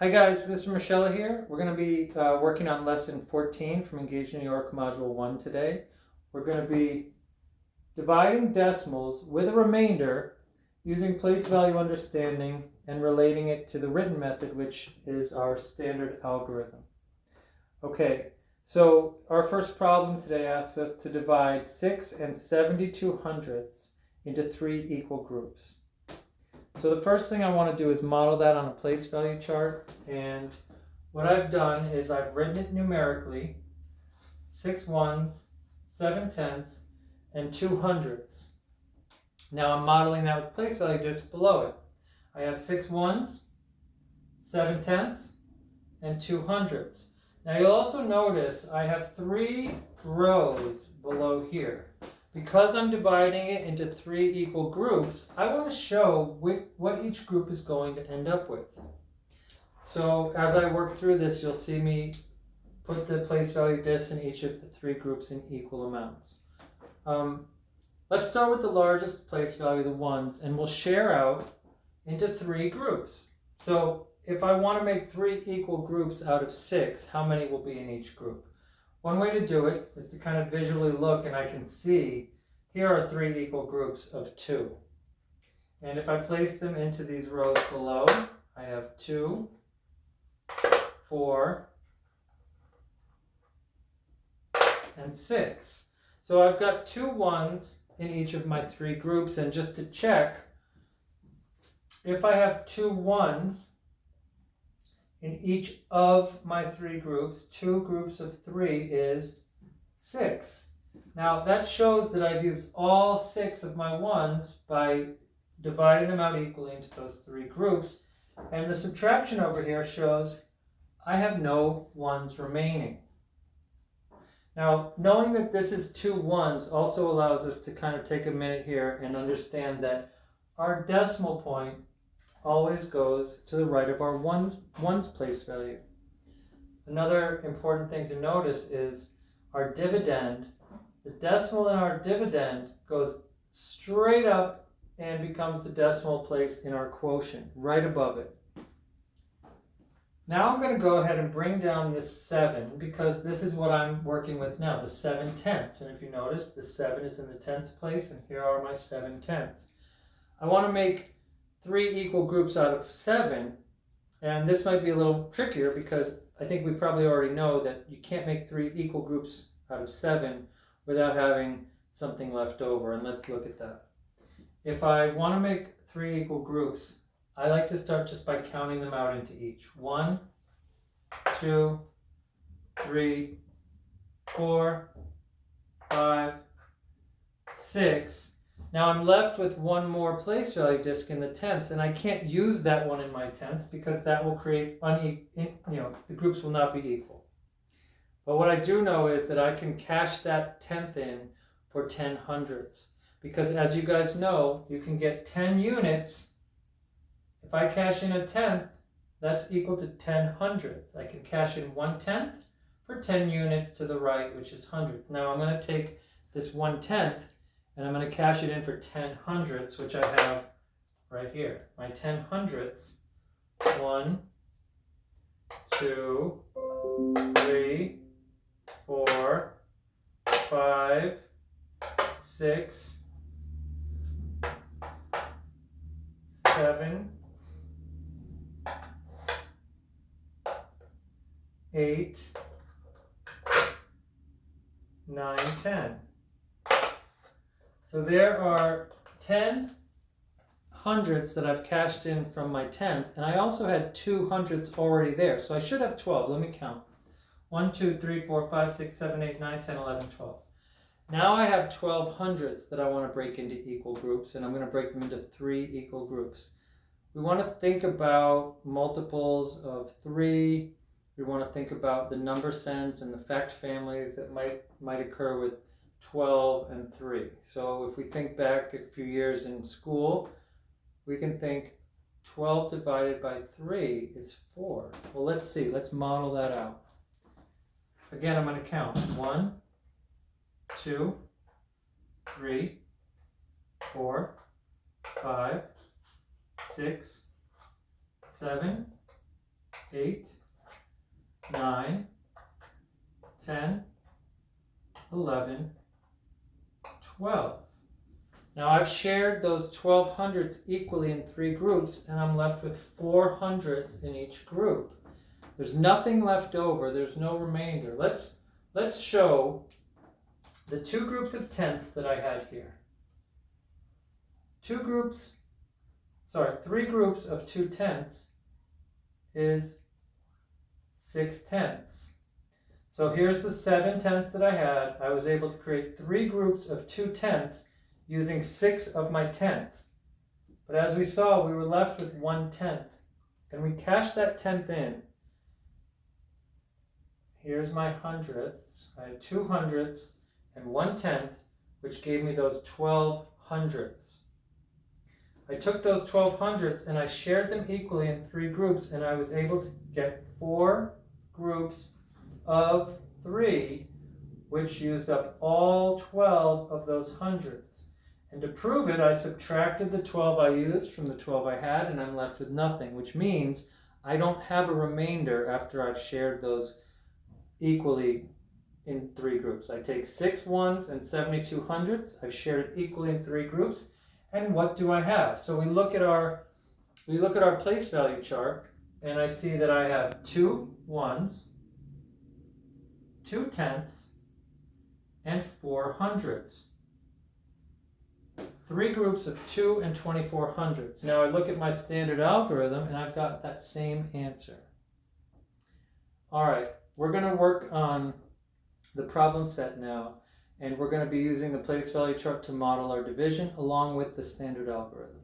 Hi guys, Mr. Michelle here. We're going to be working on lesson 14 from Engage New York Module 1 today. We're going to be dividing decimals with a remainder using place value understanding and relating it to the written method, which is our standard algorithm. Okay, so our first problem today asks us to divide 6 and 72 hundredths into 3 equal groups. So the first thing I want to do is model that on a place value chart, and what I've done is I've written it numerically: 6 ones, 7 tenths, and 2 hundredths. Now I'm modeling that with place value just below it. I have 6 ones, 7 tenths, and 2 hundredths. Now you'll also notice I have 3 rows below here. Because I'm dividing it into 3 equal groups, I want to show what each group is going to end up with. So as I work through this, you'll see me put the place value discs in each of the 3 groups in equal amounts. Let's start with the largest place value, the ones, and we'll share out into 3 groups. So if I want to make 3 equal groups out of 6, how many will be in each group? One way to do it is to kind of visually look, and I can see here are 3 equal groups of 2. And if I place them into these rows below, I have 2, 4, and 6. So I've got 2 ones in each of my 3 groups, and just to check, if I have 2 ones in each of my 3 groups, 2 groups of 3 is 6. Now that shows that I've used all 6 of my ones by dividing them out equally into those 3 groups, and the subtraction over here shows I have no ones remaining. Now, knowing that this is 2 ones also allows us to kind of take a minute here and understand that our decimal point always goes to the right of our ones place value. Another important thing to notice is our dividend. The decimal in our dividend goes straight up and becomes the decimal place in our quotient, right above it. Now I'm going to go ahead and bring down this 7, because this is what I'm working with now, the 7 tenths. And if you notice, the 7 is in the tenths place, and here are my 7 tenths. I want to make 3 equal groups out of 7, and this might be a little trickier because I think we probably already know that you can't make 3 equal groups out of 7 without having something left over, and let's look at that. If I want to make 3 equal groups, I like to start just by counting them out into each. 1, 2, 3, 4, 5, 6. Now I'm left with one more place value disc in the tenths, and I can't use that one in my tenths because that will create the groups will not be equal. But what I do know is that I can cash that tenth in for 10 hundredths, because as you guys know, you can get 10 units. If I cash in a tenth, that's equal to 10 hundredths. I can cash in 1/10 for 10 units to the right, which is hundredths. Now I'm going to take this 1/10 and I'm going to cash it in for 10 hundredths, which I have right here. My 10 hundredths: 1, 2, 3, 4, 5, 6, 7, 8, 9, 10. So there are 10 hundredths that I've cashed in from my tenth, and I also had 2 hundredths already there, so I should have 12. Let me count. 1, 2, 3, 4, 5, 6, 7, 8, 9, 10, 11, 12. Now I have 12 hundredths that I want to break into equal groups, and I'm going to break them into 3 equal groups. We want to think about multiples of 3. We want to think about the number sense and the fact families that might occur with 12 and 3. So if we think back a few years in school, we can think 12 divided by 3 is 4. Well, let's see. Let's model that out. Again, I'm going to count. 1, 2, 3, 4, 5, 6, 7, 8, 9, 10, 11, 12. Now I've shared those 12 hundredths equally in 3 groups, and I'm left with 4 hundredths in each group. There's nothing left over. There's no remainder. Let's show the 2 groups of tenths that I had here. 3 groups of 2 tenths is 6 tenths. So here's the 7 tenths that I had. I was able to create 3 groups of 2 tenths using 6 of my tenths. But as we saw, we were left with 1 tenth. And we cashed that tenth in. Here's my hundredths. I had 2 hundredths and 1 tenth, which gave me those 12 hundredths. I took those 12 hundredths and I shared them equally in 3 groups, and I was able to get 4 groups of 3, which used up all 12 of those hundredths. And to prove it, I subtracted the 12 I used from the 12 I had, and I'm left with nothing, which means I don't have a remainder after I've shared those equally in 3 groups. I take 6 ones and 72 hundredths. I've shared it equally in 3 groups. And what do I have? So we look at our place value chart, and I see that I have 2 ones, 2 tenths, and 4 hundredths. 3 groups of 2 and 24 hundredths. Now I look at my standard algorithm, and I've got that same answer. All right, we're going to work on the problem set now, and we're going to be using the place value chart to model our division along with the standard algorithm.